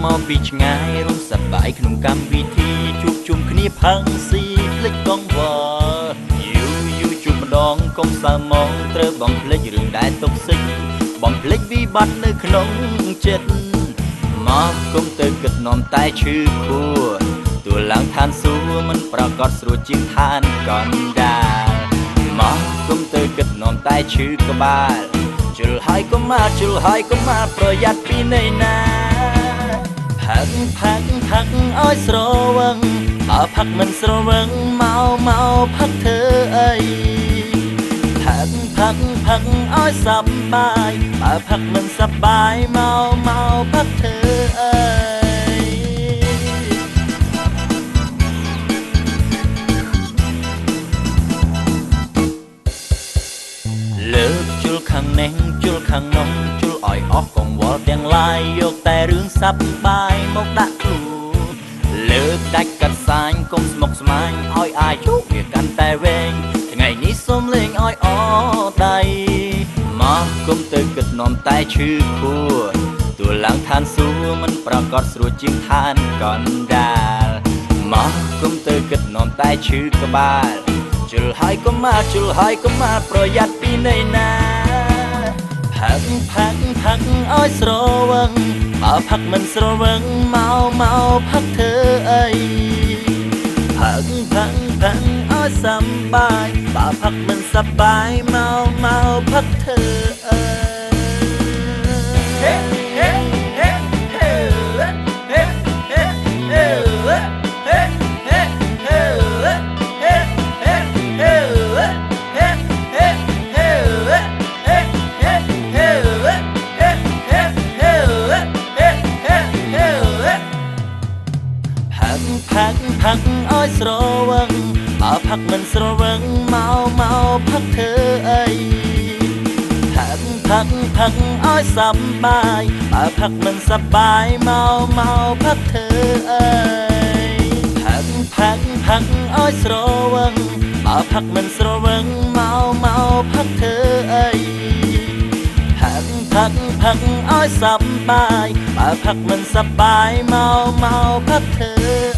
មកពីឆ្ងាយរំសប្បាយក្នុងកម្មវិធីជួបជុំគ្នាផឹងស៊ីភ្លេចកងវល់យូរជួបម្ដងកុំសើមកត្រូវបងភ្លេចរឿងដែលទុកសិចបងភ្លេចវិបត្តិនៅក្នុងចិត្តមកគុំទៅគិតនាំតែឈឺខួរទួលឡើងឋានសួគ៌មិនប្រកបស្រួលជាងឋានកណ្ដាលមកគុំទៅគិតនាំតែឈឺក្បាលជលហើយកុំមកប្រយ័ត្នពីនៃណាផឹកឲ្យស្រវឹងបើផឹកមិនស្រវឹងមកផឹកធ្វើអីផឹកឲ្យសប្បាយបើផឹកមិនសប្បាយមកផឹកធ្វើអីលើកជុលខាងនេះជុលខាងនោះជុលឲ្យអស់កង្វល់ទាំងឡាយយកតែរឿងសប្បាយមកដាក់ខ្លួនលើកដាច់កាត់សាញកុំស្មុគស្មាញឲ្យអាយុវាកាន់តែវែងថ្ងៃនេះសូមលេងឲ្យអដៃមកគុំទៅគិតនាំតែឈឺខួរទួលឡើងឋានសួគ៌មិនប្រកបស្រួលជាងឋានកណ្ដាលមកគុំទៅគិតនាំតែឈឺក្បាលជលហើយកុំមកប្រយ័ត្នពីនៃណាផឹកឲ្យស្រវឹងបើផឹកមិនស្រវឹងមកផឹកធ្វើអីផឹកឲ្យសប្បាយបើផឹកមិនសប្បាយមកផឹកធ្វើអីផឹកឲ្យស្រវឹងបើផឹកមិនស្រវឹងមកផឹកធ្វើអីផឹកឲ្យសប្បាយបើផឹកមិនសប្បាយមកផឹកធ្វើអីផឹកឲ្យស្រវឹងបើផឹកមិនស្រវឹងមកផឹកធ្វើអីផឹកឲ្យសប្បាយបើផឹកមិនសប្បាយមកផឹកធ្វើ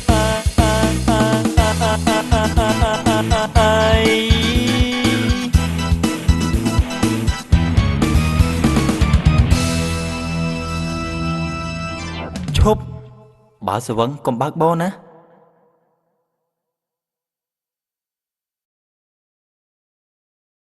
ឈប់បើស្វឹងកុំបើកបោណា